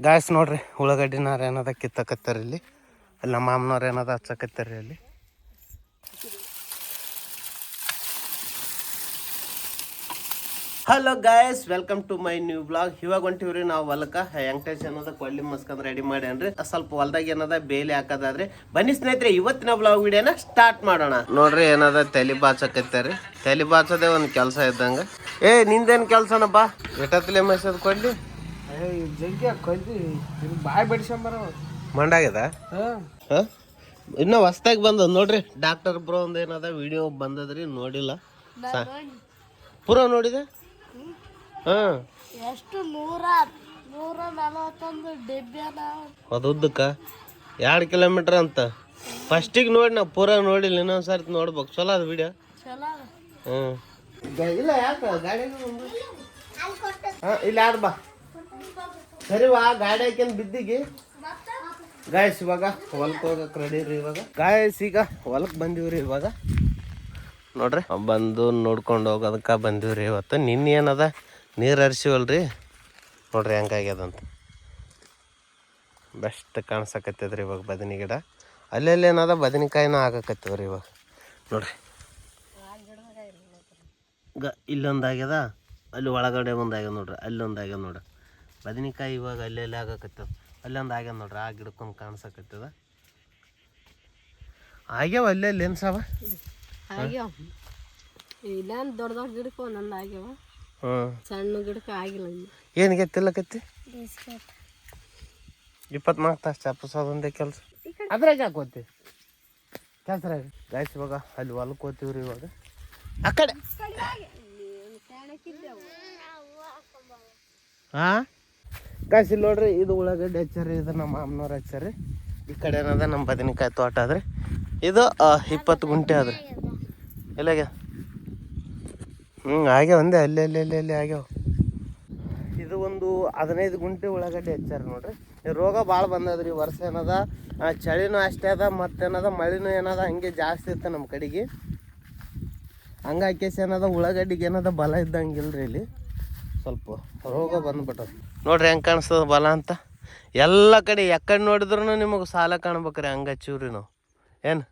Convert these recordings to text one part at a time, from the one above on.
Guys ನೋಡ್ರಿ ಉಳ್ಳಾಗಡ್ಡಿನಾರ ಏನದ ಕಿತ್ತಕತ್ತಾರ ಇಲ್ಲಿ. ಅಲ್ಲಿ ನಮ್ಮ ಮಾಮನವ್ರು ಏನದ ಹಚ್ಚಕತ್ತಾರ ಅಲ್ಲಿ. Hello guys, welcome to my new blog. ಇವಾಗ ಹೊಂಟಿವ್ರಿ ನಾವು ಹೊಲಕ್ಕ. ವೆಂಕಟೇಶ್ ಏನದ ಕೊಳ್ಳಿ ಮಸ್ಕಂದ್ ರೆಡಿ ಮಾಡ್ಯಾನ್ರಿ. ಸ್ವಲ್ಪ ಹೊಲ್ದಾಗ ಏನದ ಬೇಲಿ ಹಾಕದಾದ್ರಿ. ಬನ್ನಿ ಸ್ನೇಹಿತರೆ, ಇವತ್ತಿನ ಬ್ಲಾಗ್ ವಿಡಿಯೋನ ಸ್ಟಾರ್ಟ್ ಮಾಡೋಣ. ನೋಡ್ರಿ ಏನದ ತಲೆ ಬಾಚಕತ್ತಾರಿ. ತಲೆ ಬಾಚೋದೇ ಒಂದು ಕೆಲಸ ಇದ್ದಂಗ. ನಿಂದೇನ್ ಕೆಲ್ಸನ ಬಾ ಎಟತ್ಲೆ ಮೈಸದ್ ಕೊಡ್ಲಿ ಬಾಯ್ ಬಡಿಸಂಬರ ಮಂಡಾಗ್ಯದ. ಇನ್ನ ಹೊಸ್ದಾಗಿ ಬಂದದ ನೋಡ್ರಿ. ಡಾಕ್ಟರ್ ಬ್ರೋ ಒಂದ್ ಏನದ ವಿಡಿಯೋ ಬಂದದ್ರಿ, ನೋಡಿಲ್ಲ. ಪೂರ ನೋಡಿದೆ. ಎಷ್ಟು 141 ಡಬ್ಬಿ ಉದ್ದಕ್ಕ 2 ಕಿಲೋಮೀಟರ್ ಅಂತ ಫಸ್ಟಿಗೆ ನೋಡಿ. ನಾ ಪೂರ ನೋಡಿಲ್ಲ, ಇನ್ನೊಂದ್ಸರ್ತಿ ನೋಡ್ಬೇಕು. ಚಲೋ ಅದ ವಿಡಿಯೋ. ಇಲ್ಲ ಯಾಕ ಗಾಡಿ ಇಲ್ಲ ಯಾರು ಬಾ ಸರಿ ವಾ ಗಾಡಿ ಹಾಕ್ಯನ್ ಬಿದ್ದಿಗೆ. ಗಾಯಸ್ ಇವಾಗ ಹೊಲಕ್ ಹೋಗಕ್ ರೆಡಿ ರೀ. ಇವಾಗ ಗಾಯಸ್ ಈಗ ಹೊಲಕ್ ಬಂದಿವ್ರಿ. ಇವಾಗ ನೋಡ್ರಿ ಬಂದು ನೋಡ್ಕೊಂಡು ಹೋಗೋದಕ್ಕ ಬಂದಿವ್ರಿ. ಇವತ್ತು ನಿನ್ನೆ ಏನದ ನೀರು ಹರಿಸಿವಲ್ರಿ, ನೋಡ್ರಿ ಹೆಂಗಾಗ್ಯದಂತ. ಬೆಸ್ಟ್ ಕಾಣಿಸಕತ್ತದ್ರಿ ಇವಾಗ ಬದನಿ ಗಿಡ. ಅಲ್ಲೆಲ್ಲಿ ಏನದ ಬದನಿಕಾಯಿನ ಆಗಕತ್ತವ್ರಿ ಇವಾಗ. ನೋಡ್ರಿ ಇಲ್ಲೊಂದಾಗ್ಯದ, ಅಲ್ಲಿ ಒಳಗಡೆ ಒಂದಾಗ್ಯದ ನೋಡ್ರಿ, ಅಲ್ಲೊಂದಾಗ್ಯದ ನೋಡ್ರಿ ಬದನಿಕಾಯಿ. ಇವಾಗ ಅಲ್ಲೆಲ್ಲಿ ಆಗಕತ್ತವ, ಅಲ್ಲೊಂದು ಆಗ್ಯದ ನೋಡ್ರಿ. ಆ ಗಿಡಕ್ಕೊಂದು ಕಾಣಿಸಕತ್ತದ. ಆಗ್ಯಾವ ಅಲ್ಲೆಲ್ಲಿ ಏನ್ಸಾವ ಆಗ್ಯಾವ. ಇಲ್ಲ ದೊಡ್ಡ ದೊಡ್ಡ ಗಿಡಕ್ಕೆ ಒಂದೊಂದು ಆಗ್ಯಾವ. ಸಣ್ಣ ಗಿಡಕ್ಕೆ ಆಗಿಲ್ಲ. ಏನಿಗೆ ತಿಲ್ಲಕತ್ತಿ 24 ತಾಸು ಚಾಪಸೋದೊಂದೇ ಕೆಲಸ. ಅದ್ರಾಗ ಹಾಕೋತಿ ಕೆಲಸ ಗಾಯ್ಸ್. ಇವಾಗ ಅಲ್ಲಿ ಹೊಲಕ್ಕೆ ಹೋಗ್ತೀವ್ರಿ. ಇವಾಗ ಆ ಕಡೆ ಗಾಯ್ಸ್ ಇಲ್ಲಿ ನೋಡ್ರಿ, ಇದು ಉಳ್ಳಾಗಡ್ಡಿ ಹಚ್ಚಾರಿ. ಇದು ನಮ್ಮ ಮಾಮನವ್ರು ಹಚ್ಚಾರಿ. ಈ ಕಡೆ ಏನದ ನಮ್ಮ ಬದನೆಕಾಯಿ ತೋಟ ಆದ್ರಿ. ಇದು 20 ಗುಂಟೆ ಆದ್ರಿ. ಎಲ್ಲಾಗ ಆಗ್ಯಾವ ಒಂದೇ ಅಲ್ಲಿ ಅಲ್ಲಿ ಅಲ್ಲಿ ಅಲ್ಲಿ ಆಗ್ಯಾವ. ಇದು ಒಂದು 15 ಗುಂಟೆ ಉಳ್ಳಾಗಡ್ಡಿ ಹಚ್ಚಾರ ನೋಡ್ರಿ. ರೋಗ ಭಾಳ ಬಂದದ್ರಿ ಈ ವರ್ಷ. ಏನದ ಚಳಿನೂ ಅಷ್ಟೇ ಅದ, ಮತ್ತೇನದ ಮಳಿನೂ ಏನದ ಹಂಗೆ ಜಾಸ್ತಿ ಇತ್ತು ನಮ್ಮ ಕಡೆಗೆ. ಹಂಗಾಕೇಸಿ ಏನದ ಉಳ್ಳಾಗಡ್ಡಿಗೆ ಏನದ ಬಲ ಇದ್ದಂಗಿಲ್ರಿ. ಇಲ್ಲಿ ಸ್ವಲ್ಪ ರೋಗ ಬಂದ್ಬಿಟ್ಟದ. ನೋಡ್ರಿ ಹೆಂಗೆ ಕಾಣಿಸ್ತದ ಬಲ ಅಂತ. ಎಲ್ಲ ಕಡೆ ಎಕ್ಕಡೆ ನೋಡಿದ್ರು ನಿಮಗೆ ಸಾಲ ಕಾಣ್ಬೇಕ್ರಿ. ಹಂಗೆ ಹಚ್ಚಿವ್ರಿ ನಾವು. ಏನು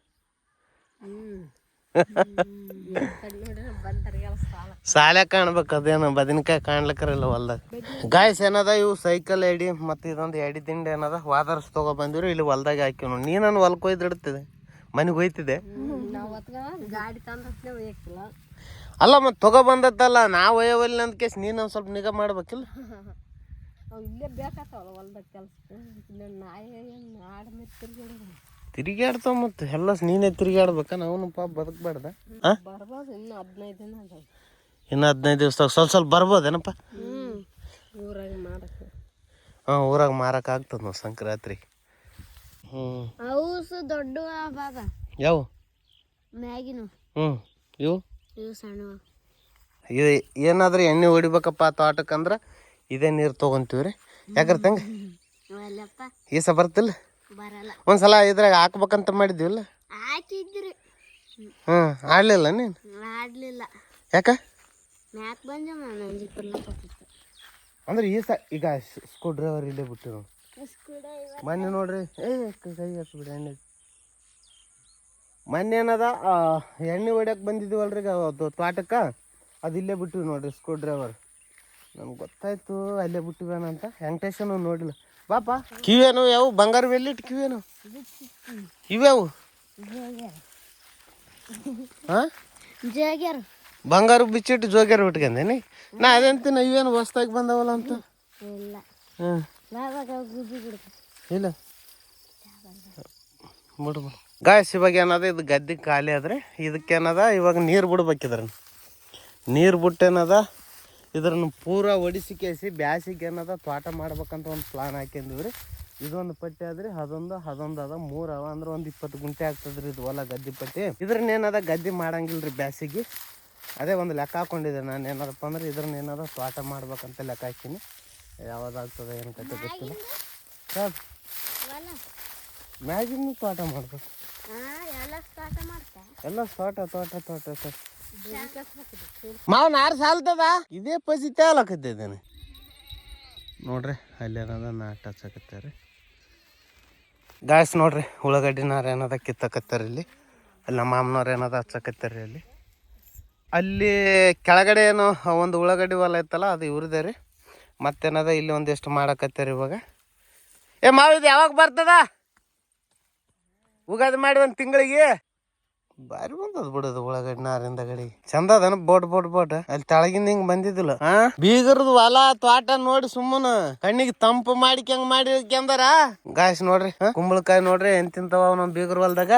ಸಾಲ ಕಾಣ್ಬೇಕು. ಅದೇನು ಬದನೆಕಾಯಿ ಕಾಣ್ಲಿಕ್ಕರಿಲ್ಲ ಹೊಲ್ದಾಗ. ಗಾಯ್ಸ್ ಏನದ ಇವು ಸೈಕಲ್ ಎಡಿ ಮತ್ತು ಇದೊಂದು ಎಡಿ ದಿಂಡಿ ಏನದ ವಾದರ್ಸ್ ತೊಗೊಬಂದಿವ್ರಿ. ಇಲ್ಲಿ ಹೊಲ್ದಾಗ ಹಾಕಿವ್ ನೋಡಿ. ನೀನು ಹೊಲ್ಕ್ ಒಯ್ದು ಇಡ್ತಿದೆ, ಮನೆಗೆ ಹೋಯ್ತಿದೆ. ಅಲ್ಲ ಮತ್ತೆ ತೊಗೊಬಂದತ್ತಲ್ಲ, ನಾವು ಒಯ್ಯವಲ್ಲಿ ಅಂತ ಕೇಸ್ ನೀನು ಒಂದು ಸ್ವಲ್ಪ ನಿಗಾ ಮಾಡ್ಬೇಕಿಲ್ಲ. ಇಲ್ಲೇ ಬೇಕಾಗ್ತಾವಲ್ಲ ಹೊಲ್ದಾಗ ಕೆಲಸಕ್ಕೆ. ತಿರುಗಾಡ್ತಾವ ಮತ್ತೆ ಎಲ್ಲ ನೀನೇ ತಿರುಗಾಡ್ಬೇಕ. ನಾವು ಪಾಪ ಬದುಕಬೇಡ್ದ. ಬರ್ಬೋದು ಇನ್ನು 15 ದಿನ ಅದ. ಇನ್ನು 15 ದಿವಸದಾಗ ಸ್ವಲ್ಪ ಬರ್ಬೋದೇನಪ್ಪ. ಊರಾಗ ಮಾರಕ್ಕೆ. ಊರಾಗ ಮಾರಕ್ಕೆ ಆಗ್ತದ ನಾವು ಸಂಕ್ರಾಂತಿ. ಹೌಸು ದೊಡ್ಡ ಬಾಬ ಯಾವ ಮ್ಯಾಗಿನು. ಇವು ಸಣ್ಣ. ಇದು ಏನಾದ್ರೂ ಎಣ್ಣೆ ಹೊಡಿಬೇಕಪ್ಪ ತೋಟಕ್ಕಂದ್ರೆ ಇದೇ ನೀರು ತೊಗೊಂತೀವ್ರಿ. ಯಾಕ್ರ ತಂಗ ಈಸ ಬರ್ತಿಲ್ಲ. ಒಂದ್ಸಲ ಇದ್ರಾಗ ಹಾಕ್ಬೇಕಂತ ಮಾಡಿದ್ವಿಲ್ಲ. ಹಾಕಿದ್ರಿ. ಆಡ್ಲಿಲ್ಲ ನೀನು? ಆಡ್ಲಿಲ್ಲ. ಯಾಕ? ಅಂದ್ರೆ ಈಗ ಸ್ಕ್ರೂ ಡ್ರೈವರ್ ಇಲ್ಲೇ ಬಿಟ್ಟು ಮೊನ್ನೆ ನೋಡ್ರಿ. ಕೈ ಹಚ್ಬಿಡಿ ಎಣ್ಣೆ. ಮೊನ್ನೆ ಏನದ ಎಣ್ಣೆ ಹೊಡ್ಯಕ್ಕೆ ಬಂದಿದ್ದೀವಲ್ರಿ ತೋಟಕ್ಕೆ, ಅದು ಇಲ್ಲೇ ಬಿಟ್ಟಿವಿ ನೋಡ್ರಿ ಸ್ಕ್ರೂ ಡ್ರೈವರ್. ನಮ್ಗೆ ಗೊತ್ತಾಯ್ತು ಅಲ್ಲೇ ಬಿಟ್ಟಿವೇನಂತ. ವೆಂಕಟೇಶನು ನೋಡಿಲ್ಲ. ಪಾಪ ಕಿವೇನು ಯಾವ ಬಂಗಾರ ಬೆಲ್ಲಿಟ್ಟು ಕಿವೇನು ಇವ್ಯಾವು? ಬಂಗಾರ ಬಿಚ್ಚಿಟ್ಟು ಜೋಗ್ಯಾರ ಬಿಟ್ಕಂದೇನಿ. ನಾ ಅದೇಂತೀನಿ ಇವೇನು ಹೊಸ್ದಾಗಿ ಬಂದವಲ್ಲ ಅಂತ. ಇಲ್ಲ ಬಿಡು. ಗಾಯ್ಸ್ ಇವಾಗ ಏನದ ಇದು ಗದ್ದೆ ಖಾಲಿ ಆದ್ರೆ ಇದಕ್ಕೇನದ ಇವಾಗ ನೀರು ಬಿಡ್ಬೇಕಿದ್ರ. ನೀರು ಬಿಟ್ಟೇನದ ಇದ್ರನ್ನ ಪೂರ ಒಡಿಸಿ ಕೇಸಿ ಬ್ಯಾಸಿಗೆ ಏನದ ತೋಟ ಮಾಡ್ಬೇಕಂತ ಒಂದು ಪ್ಲಾನ್ ಹಾಕಿದ್ವಿ ರೀ. ಇದೊಂದು ಪಟ್ಟಿ ಆದ್ರಿ, ಅದೊಂದು ಅದ 3 ಅವ. ಅಂದ್ರೆ ಒಂದು 20 ಗುಂಟೆ ಆಗ್ತದ್ರಿ ಇದು ಹೊಲ ಗದ್ದೆ ಪಟ್ಟಿ. ಇದ್ರನ್ನ ಏನದ ಗದ್ದೆ ಮಾಡಂಗಿಲ್ರಿ ಬ್ಯಾಸಿಗೆ. ಅದೇ ಒಂದು ಲೆಕ್ಕ ಹಾಕೊಂಡಿದ್ದೆ ನಾನು. ಏನದಪ್ಪ ಅಂದ್ರೆ ಇದ್ರನ್ನ ಏನದ ತೋಟ ಮಾಡ್ಬೇಕಂತ ಲೆಕ್ಕ ಹಾಕಿನಿ. ಯಾವ್ದಾಗ್ತದೆ ಏನು ಕತೆ ಗೊತ್ತಿಲ್ಲ. ಯಾವ್ದು ಮ್ಯಾಗಿನ ತೋಟ ಮಾಡ್ಬೇಕು. ಎಲ್ಲ ತೋಟ ಮಾವನ 6 ಸಾಲ್ತದ. ಇದೇ ಪಜಿತೆ ಅಲಕತ್ತಿದ್ದೇನೆ. ನೋಡ್ರಿ ಅಲ್ಲಿ ಏನದ ನಾಟ್ ಹಚ್ಚಕತ್ತಾರೆ ಗಾಯ್ಸ್. ನೋಡ್ರಿ ಉಳ್ಳಾಗಡ್ಡಿನಾರ ಏನದ ಕಿತ್ತಕತ್ತಾರೆ ಇಲ್ಲಿ. ಅಲ್ಲಿ ನಮ್ಮ ಮಾಮನವ್ರು ಏನದ ಹಚ್ಚಕತ್ತಾರೆ ಅಲ್ಲಿ. ಅಲ್ಲಿ ಕೆಳಗಡೆ ಏನು ಒಂದು ಉಳ್ಳಾಗಡ್ಡಿ ಹೊಲ ಇತ್ತಲ್ಲ ಅದು ಇವ್ರದೇ ರೀ. ಮತ್ತೇನದ ಇಲ್ಲಿ ಒಂದಿಷ್ಟು ಮಾಡಕತ್ತಾರೆ ಇವಾಗ. ಮಾವಿದು ಯಾವಾಗ ಬರ್ತದ? ಉಗಾದಿ ಮಾಡಿ ಒಂದು ತಿಂಗಳಿಗೆ ಬಾರಿ ಬಂದದ ಬಿಡೋದು ಉಳ್ಳಾಗಡ್ಡಿ ನಾರಿಂದ ಗಡಿ ಚಂದ ಅದನ. ಬೋಟ್ ಅಲ್ಲಿ ತೆಳಗಿಂದ ಹಿಂಗ್ ಬಂದಿದ್ದಿಲ್ಲ. ಬೀಗರದು ಹೊಲ ತೋಟ ನೋಡಿ ಸುಮ್ಮನ ಕಣ್ಣಿಗೆ ತಂಪು ಮಾಡಿಕ್ಯಂಗ್ ಮಾಡಿಕ್ಯಂದಾರ ಗಾಯ್ಸ್. ನೋಡ್ರಿ ಕುಂಬಳಕಾಯಿ ನೋಡ್ರಿ ಎಂತಿಂತವ ನಮ್ ಬೀಗರ ಹೊಲ್ದಾಗ.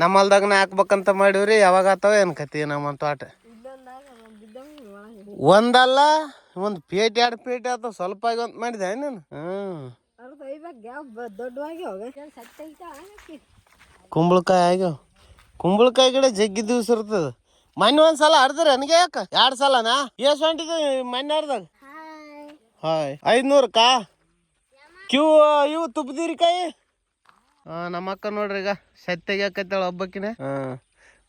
ನಮ್ಮ ಹೊಲ್ದಾಗನ ಹಾಕ್ಬೇಕಂತ ಮಾಡಿವ್ರಿ. ಯಾವಾಗ ಆತಾವ ಏನ್ ಕತಿ ನಮ್ಮ ತೋಟ. ಒಂದಲ್ಲ ಒಂದ್ ಪೇಟೆ 2 ಪೇಟೆ ಆತಾವ. ಸ್ವಲ್ಪ ಆಗಿ ಅಂತ ಮಾಡಿದೆ ನೀನು. ಕುಂಬಳಕಾಯಿ ಆಗ್ಯಾವ. ಕುಂಬಳಕಾಯಿ ಗಿಡ ಜಗ್ಗಿ ದಿವ್ಸ ಇರ್ತದ. ಮೊನ್ನೆ ಒಂದ್ಸಲ ಹರ್ದ್ರಿ ನನಗೆ ಯಾಕ 2 ಸಲನಾ ಎಷ್ಟು ಹೊಂಟಿದ್ ಮೊನ್ನೆ ಹರ್ದಾಗ? ಹಾಯ್ 500 ಕ್ಯೂ ಇವು ತುಪ್ಪದೀರಿಕಾಯಿ. ನಮ್ಮ ಅಕ್ಕ ನೋಡ್ರಿ ಈಗ ಸತ್ತೆಗೆ ಹಾಕತ್ತಾಳ ಒಬ್ಬಕಿನ.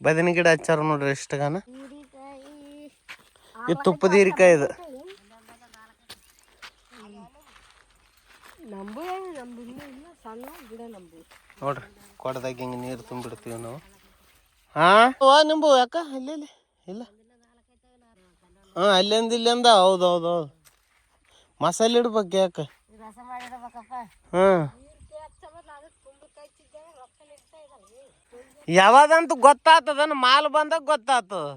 ಬದನೆ ಗಿಡ ಹಚ್ಚಾರ ನೋಡ್ರಿ ಇಷ್ಟಗಾನ. ಇದು ತುಪ್ಪದೀರಿಕಾಯಿ ಇದು. ನೋಡ್ರಿ ಕೊಡದಾಗ ಹಿಂಗೆ ನೀರು ತುಂಬಿಡ್ತೀವಿ ನಾವು. ನಿಂಬು ಯಾಕ ಇಲ್ಲಿ ಇಲ್ಲ ಅಲ್ಲಿಂದ ಇಲ್ಲಿಂದ. ಹೌದು ಮಸಾಲೆ ಇಡ್ಬೇಕು ಯಾಕ. ಯಾವಾಗಂತೂ ಗೊತ್ತಾಗ್ತದನ ಮಾಲ್ ಬಂದಾಗ ಗೊತ್ತಾಗ್ತದ.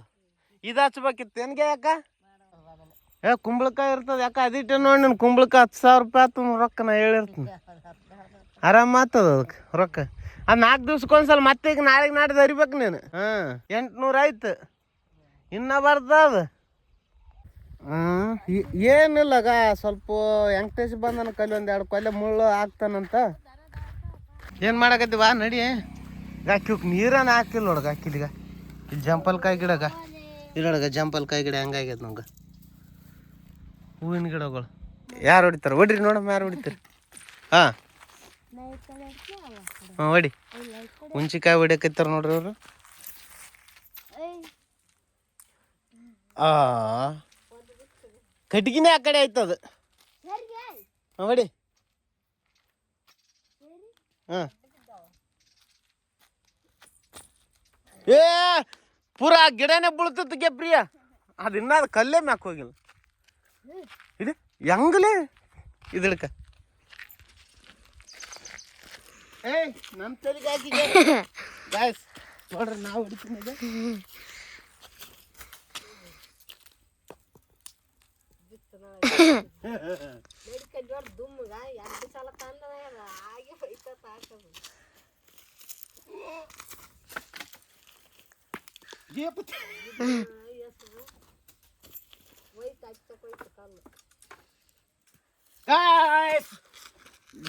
ಇದು ಹಚ್ಬೇಕಿತ್ತು ಏನ್ಗೆ ಯಾಕ? ಕುಂಬಳಕಾಯಿ ಇರ್ತದ ಯಾಕ ಅದಿಟ್ಟೆ ನೋಡಿ. ನೀನು ಕುಂಬಳಕಾಯಿ 10,000 ರೂಪಾಯಿ ಆತು ರೊಕ್ಕ. ನಾ ಹೇಳಿರ್ತೀನಿ ಆರಾಮ ಆಗ್ತದ ಅದಕ್ಕೆ ರೊಕ್ಕ. ಅದು 4 ದಿವ್ಸಕ್ಕೊಂದ್ಸಲ ಮತ್ತೆ ಈಗ ನಾಳೆಗೆ ನಾಡ್ದು ಅರಿಬೇಕು ನೀನು. 800 ಆಯ್ತು ಇನ್ನ ಬರ್ತದ. ಏನಿಲ್ಲಗ ಸ್ವಲ್ಪ ವೆಂಕಟೇಶ್ ಬಂದನ ಕಲಿ 1-2 ಕೊಲೆ ಮುಳ್ಳು ಹಾಕ್ತಾನಂತ. ಏನು ಮಾಡಕತ್ತೀವ ನಡಿ. ಗಾಕಿಕ್ ನೀರನ್ನ ಹಾಕಿಲ್ಲ ನೋಡ್ಗ. ಹಾಕಿಲಿಗ ಇಲ್ಲಿ ಜಂಪಲ್ಕಾಯಿ ಗಿಡಗ ಇಲ್ಲೊಳಗ ಜಂಪಲ್ಕಾಯಿ ಗಿಡ ಹೆಂಗಾಗ್ಯದ ನಂಗೆ. ಹೂವಿನ ಗಿಡಗಳು ಯಾರು ಹೊಡಿತಾರೆ? ಹೊಡ್ರಿ ನೋಡಮ್ಮ ಯಾರು ಹೊಡಿತಾರೆ. ಹೊಡಿ. ಹುಂಚಿಕಾಯಿ ಹೊಡಿಯಕತ್ತಾರ ನೋಡ್ರಿ ಅವರು. ಕಟ್ಗಿನೇ ಆ ಕಡೆ ಆಯ್ತದ. ಹೊಡಿ. ಪೂರಾ ಗಿಡನೇ ಬೀಳ್ತಕ್ಕೆ ಪ್ರಿಯ. ಅದು ಇನ್ನ ಅದು ಕಲ್ಲೇ ಮ್ಯಾಕ್ ಹೋಗಿಲ್ಲ. ಇದು ಹೆಂಗಲೇ ಇದಕ್ಕ ನಮ್ಮ ತಲೆಗೆ ಹಾಕಿದೆ ಗಾಯ್ಸ್. ನೋಡ್ರಿ ನಾವು ಹೊಡಿತೀನಿ.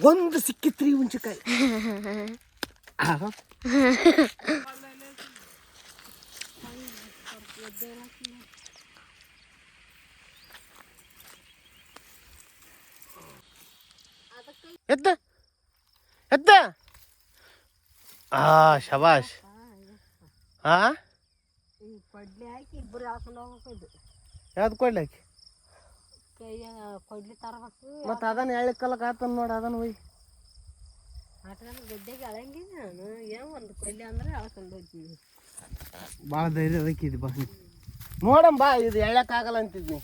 ಒಂದು ಸಿಕ್ಕಿತ್ರಿ ಹುಂಚಿಕಾಯಿ. ಎತ್ತ ಎತ್ತ. ಶಬಾಷ್. ಯಾವ್ದು ಕೊಡ್ಲಿ ಹಾಕಿ ಮತ್ತೆ ಅದನ್ನ ಎಳ್ಕಲಕ್ ಆತನ ನೋಡ. ಅದನ್ನ ಒಯ್ ಗದ್ದೆಗೆ ಅಳಂಗಿಲ್ಲ ನಾನು. ಏನೋ ಒಂದು ಕೊಡ್ಲಿ ಅಂದ್ರೆ ಅಳ್ಕೊಂಡು ಹೋಗ್ತೀನಿ. ಭಾಳ ಧೈರ್ಯ ಅದಕ್ಕಿದ್ ಬಾ ನೋಡಮ್ ಬಾ. ಇದು ಎಳ್ಳಕ್ಕಾಗಲ್ಲ ಅಂತಿದ್ನಿ.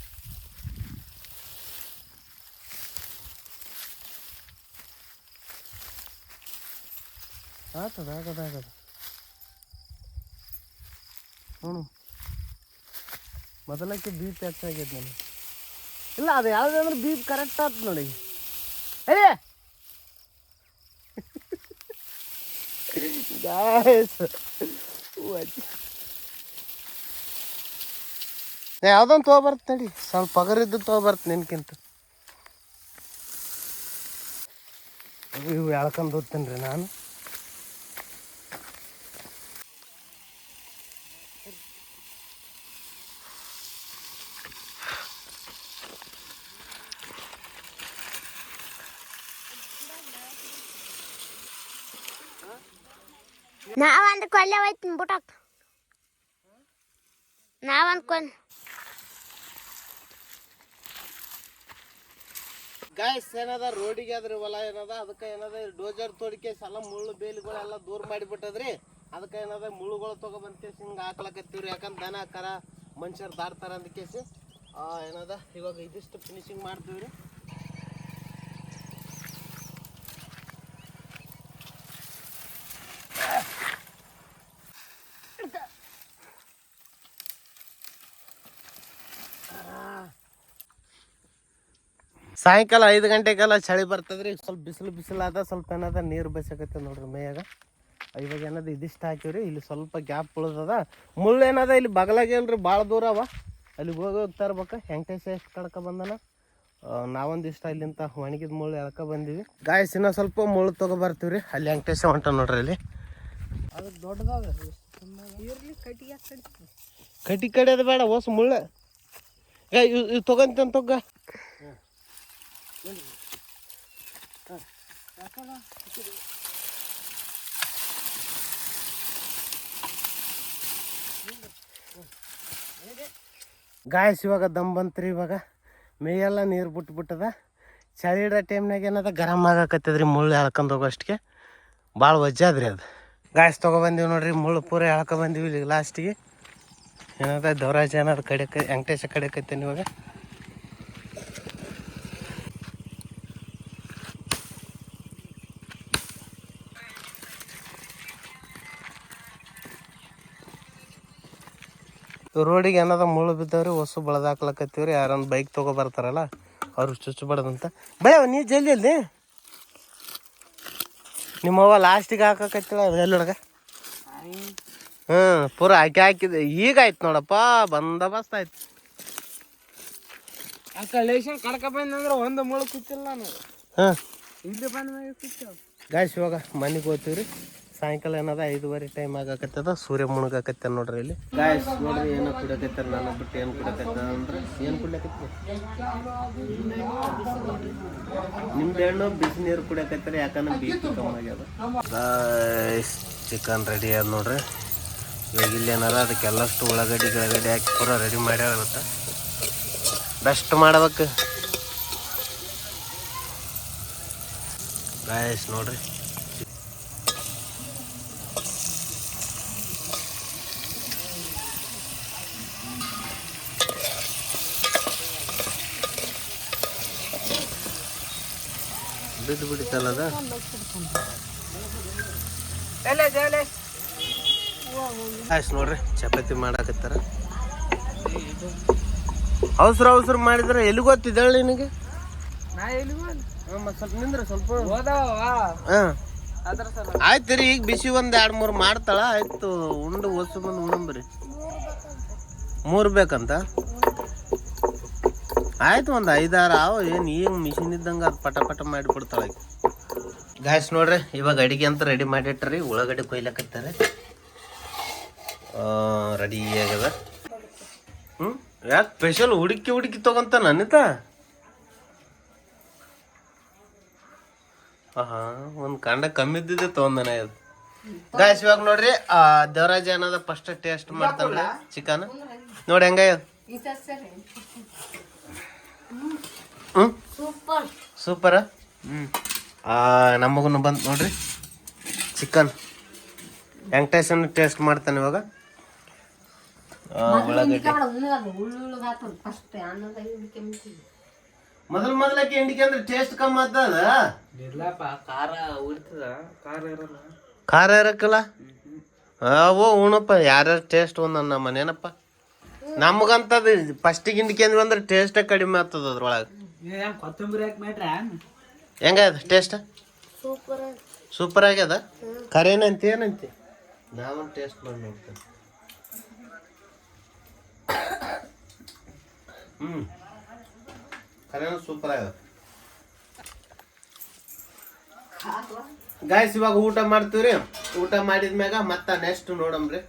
ಆಗದ ಹ್ಞೂ ಮೊದಲಕ್ಕೆ ಬೀಪ್ ಹೆಚ್ಚಾಗ್ಯದ ನನಗೆ. ಇಲ್ಲ ಅದು ಯಾವುದಂದ್ರೆ ಬೀಪ್ ಕರೆಕ್ಟ್ ಆಯ್ತು ನೋಡಿ. ಯಾವ್ದೊಂದು ತೊಗೊಬರ್ತ ನಡಿ. ಸ್ವಲ್ಪ ಪಗರಿದ್ದು ತೊಗೊಬರ್ತ ನಿನ್ಕಿಂತ. ಇವು ಎಳ್ಕೊಂಡು ಹೋಗ್ತೀನಿ ರೀ ನಾನು. ನಾವಂದು ಕೊಲ್ಲೆ ಹೋಯ್ತೀನಿ ಬುಟಕ್. ನಾವಂದು ಗಾಯ್ಸ್ ಏನದ ರೋಡಿಗೆ ಅದ್ರಿ ಹೊಲ ಏನದ ಅದಕ್ಕೆ ಏನದ ಡೋಜರ್ ತೋಡಿಕೆ ಎಲ್ಲ ಮುಳ್ಳು ಬೇಲಿಗಳೆಲ್ಲ ದೂರ ಮಾಡಿಬಿಟ್ಟದ್ರಿ. ಅದಕ್ಕೆ ಏನದ ಮುಳ್ಳುಗಳು ತೊಗೊಬಂದ್ಕೇಸಿ ಹಿಂಗೆ ಹಾಕ್ಲಕತ್ತೀವ್ರಿ. ಯಾಕಂದ್ರೆ ದನ ಕರ ಮನುಷ್ಯರು ದಾಡ್ತಾರ ಅಂದ್ಕೇಸಿ ಏನದ ಇವಾಗ ಇದಿಷ್ಟು ಫಿನಿಶಿಂಗ್ ಮಾಡ್ತೀವ್ರಿ. ಸಾಯಂಕಾಲ 5 ಗಂಟೆಗೆಲ್ಲ ಚಳಿ ಬರ್ತದ್ರಿ. ಸ್ವಲ್ಪ ಬಿಸಿಲು ಆದ ಸ್ವಲ್ಪ ಏನದ ನೀರು ಬಸಕತ್ತೆ ನೋಡ್ರಿ ಮೇಯಾಗ. ಇವಾಗ ಏನದ ಇದಿಷ್ಟು ಹಾಕಿವ್ರಿ. ಇಲ್ಲಿ ಸ್ವಲ್ಪ ಗ್ಯಾಪ್ ಉಳಿದದ. ಮುಳ್ಳು ಏನದ ಇಲ್ಲಿ ಬಗಲಾಗೆ ಅಲ್ರಿ, ಭಾಳ ದೂರ ಅವ. ಅಲ್ಲಿಗೆ ಹೋಗಿ ತರ್ಬೇಕು. ಹೆಂಕೇಶ ಎಷ್ಟು ಕಡ್ಕ ಬಂದನ. ನಾವೊಂದಿಷ್ಟ ಇಲ್ಲಿಂತ ಒಣಗಿದ ಮುಳ್ಳು ಎಳ್ಕ ಬಂದೀವಿ. ಗಾಯ್ಸ್ ಇನ್ನೂ ಸ್ವಲ್ಪ ಮುಳ್ಳು ತೊಗೊಬರ್ತೀವಿ ರೀ. ಅಲ್ಲಿ ಹೆಂಕೇಶ ಹೊಂಟ ನೋಡ್ರಿ ಅಲ್ಲಿ. ಅದಕ್ಕೆ ದೊಡ್ಡದಾಗ ಕಟ್ಟಿ ಕಡಿಯೋದು ಬೇಡ, ಹೊಸ ಮುಳ್ಳು ಇವು ತೊಗೊಂತ ತೊಗ. ಗಾಯ್ಸ್ ಇವಾಗ ದಮ್ ಬಂತ್ರಿ. ಇವಾಗ ಮೇಯೆಲ್ಲ ನೀರು ಬಿಟ್ಬಿಟ್ಟದ. ಚಳಿ ಇಡೋ ಟೈಮ್ನಾಗ ಏನದ ಗರಮ್ ಆಗಾಕತ್ತದ್ರಿ. ಮುಳ್ಳು ಎಳ್ಕೊಂಡು ಹೋಗೋಷ್ಟಿಗೆ ಭಾಳ ವಜ್ಜಾದ್ರಿ ಅದು. ಗಾಯ್ಸ್ ತೊಗೊಬಂದೀವಿ ನೋಡ್ರಿ. ಮುಳ್ಳು ಪೂರ ಎಳ್ಕೊಬಂದೀವಿ ಇಲ್ಲಿ ಲಾಸ್ಟಿಗೆ. ಏನದ ದೇವರಾಜ ಏನಾದ್ರು ಕಡಿಯಕ್ಕೆ ವೆಂಕಟೇಶ ಕಡಿಯಕತ್ತೇನೆ ಇವಾಗ. ರೋಡಿಗೆ ಏನದ ಮುಳ್ಳು ಬಿದ್ದವ್ರಿ. ಹೊಸ ಬಳದ ಹಾಕ್ಲಕತ್ತೀವ್ರಿ. ಯಾರೊಂದು ಬೈಕ್ ತೊಗೊಬರ್ತಾರಲ್ಲ ಅವ್ರಿಗೆ ಚುಚ್ಚಬಾರ್ದಂತ. ಬೇ ನೀ ಜಲ್ದಿ ಅಲ್ಲಿ ನಿಮ್ಮವ್ವ ಲಾಸ್ಟಿಗೆ ಹಾಕಕತ್ತಿಳ ಅದು ಎಲ್ಲೊಳಗ. ಪೂರ ಹಾಕಿದೆ. ಈಗ ಆಯ್ತು ನೋಡಪ್ಪ, ಬಂದೋಬಸ್ತ್ ಆಯ್ತು. ಕಡ್ಕ ಬಂದ್ರೆ ಒಂದು ಮುಳ್ಳು ಕುಚ್ಚಿಲ್ಲ ನಾನು. ಇಲ್ಲಿ ಬಂದ ಗಾಯ್ಸ್ ಇವಾಗ ಮನೆಗೆ ಹೋಗ್ತೀವ್ರಿ. ಸಾಯಂಕಾಲ ಏನದ 5:30 ಟೈಮ್ ಆಗಾಕತ್ತದ. ಸೂರ್ಯ ಮುಳುಗಾಕತ್ತ ನೋಡ್ರಿ ಇಲ್ಲಿ. ಗಾಯ್ಸ್ ನೋಡ್ರಿ ಏನೋ ಕುಡಿಯಕತ್ತಾರ. ನನ್ನ ಬಿಟ್ಟು ಏನು ಕುಡಿಯಕತ್ತ ಅಂದ್ರೆ ಏನು ಕುಡಿಯಕತ್ತ ನಿಮ್ದು ಹಣ್ಣು ಬಿಸಿ ನೀರು ಕುಡಿಯಕತ್ತಾರ. ಯಾಕಂದ್ರೆ BP ಕಮ್ಮಿ ಆಗ್ಯದ. ಗಾಯ್ಸ್ ಚಿಕನ್ ರೆಡಿ ಅದ ನೋಡ್ರಿ. ಇವಾಗ ಇಲ್ಲಿ ಏನದ ಅದಕ್ಕೆಲ್ಲಷ್ಟು ಉಳ್ಳಾಗಡ್ಡಿ ಹಾಕಿ ಪೂರ ರೆಡಿ ಮಾಡ್ಯಾರತ್ತ. ಬೆಸ್ಟ್ ಮಾಡ್ಬೇಕು ಗಾಯ್ಸ್ ನೋಡ್ರಿ. ಬಿದ್ದು ಬಿಡಿತಲ್ಲದ. ಆಯ್ತು ನೋಡ್ರಿ ಚಪಾತಿ ಮಾಡಾಕತ್ತಾರ. ಅವಸರ ಮಾಡಿದ್ರೆ ಎಲ್ಲಿ ಗೊತ್ತಿದ್ದಾಳೆ ನಿನಗೆ? ಸ್ವಲ್ಪ ನಿಂದ್ರೆ ಸ್ವಲ್ಪ ಆಯ್ತು ರೀ. ಈಗ ಬಿಸಿ 1-2-3 ಮಾಡ್ತಾಳ. ಆಯ್ತು ಉಂಡು ಹೊಸ ಬಂದು ಉಣಂಬ್ರಿ. 3 ಬೇಕಂತ ಆಯ್ತು. ಒಂದು 5-6 ಅವ. ಏನು ಈಗ ಮಿಷಿನ್ ಇದ್ದಂಗೆ ಅದು ಪಟ ಮಾಡಿಬಿಡ್ತಾಳೆ. ಗಾಯ್ಸ್ ನೋಡ್ರಿ ಇವಾಗ ಅಡಿಗೆ ಅಂತ ರೆಡಿ ಮಾಡಿಟ್ರಿ. ಉಳ್ಳಾಗಡ್ಡಿ ಕೊಯ್ಲಕತ್ತಾರೆ. ರೆಡಿ ಆಗ್ಯದ. ಯಾಕೆ ಸ್ಪೆಷಲ್ ಹುಡುಕಿ ತಗೊಂತ ನನ್ನಿತ? ಒಂದು ಕಂಡ ಕಮ್ಮಿ ಇದ್ದಿದ್ದೆ ತೊಗೊಂಡನೆ ಅದು. ಗಾಯ್ಸ್ ಇವಾಗ ನೋಡ್ರಿ ದೇವರಾಜ ಏನದ ಫಸ್ಟ್ ಟೇಸ್ಟ್ ಮಾಡ್ತಾನೆ ಚಿಕನ್. ನೋಡಿ ಹೆಂಗಾಗ್ಯದ. ಸೂಪರ. ನಮಗೂ ಬಂತು ನೋಡ್ರಿ ಚಿಕನ್. ವೆಂಕಟೇಶನ್ ಟೇಸ್ಟ್ ಮಾಡ್ತಾನೆ ಇವಾಗ. ಮೊದಲಕ್ಕೆ ಎಂಡಿಕೆ ಅಂದ್ರೆ ಟೇಸ್ಟ್ ಕಮ್ಮಿ ಆಗ್ತದ. ಖಾರ ಇರಕ್ಕಲ್ಲ. ಓ ಉಣಪ್ಪ ಯಾರ್ಯಾರು ಟೇಸ್ಟ್ ಒಂದನ್ನ ಮನೇನಪ್ಪ. ನಮಗಂತದ ಫಸ್ಟಿಗೆ ಇಂಡಿಕೆ ಅಂದ್ವಿ ಅಂದ್ರೆ ಟೇಸ್ಟ್ ಕಡಿಮೆ ಆಗ್ತದ ಅದ್ರೊಳಗೆ. ಹೆಂಗದ ಟೇಸ್ಟ್? ಸೂಪರ್ ಆಗ್ಯದ. ಖರೇನಂತ ಏನಂತೆ ನಾವೊಂದು ಟೇಸ್ಟ್ ಮಾಡಿ ನೋಡ್ತೇವೆ. ಖರೇನ ಸೂಪರ್ ಆಗ್ಯದ. ಗಾಯ್ಸ್ ಇವಾಗ ಊಟ ಮಾಡ್ತೀವ್ರಿ. ಊಟ ಮಾಡಿದ್ಮ್ಯಾಗ ಮತ್ತೆ ನೆಕ್ಸ್ಟ್ ನೋಡಮ್ರಿ.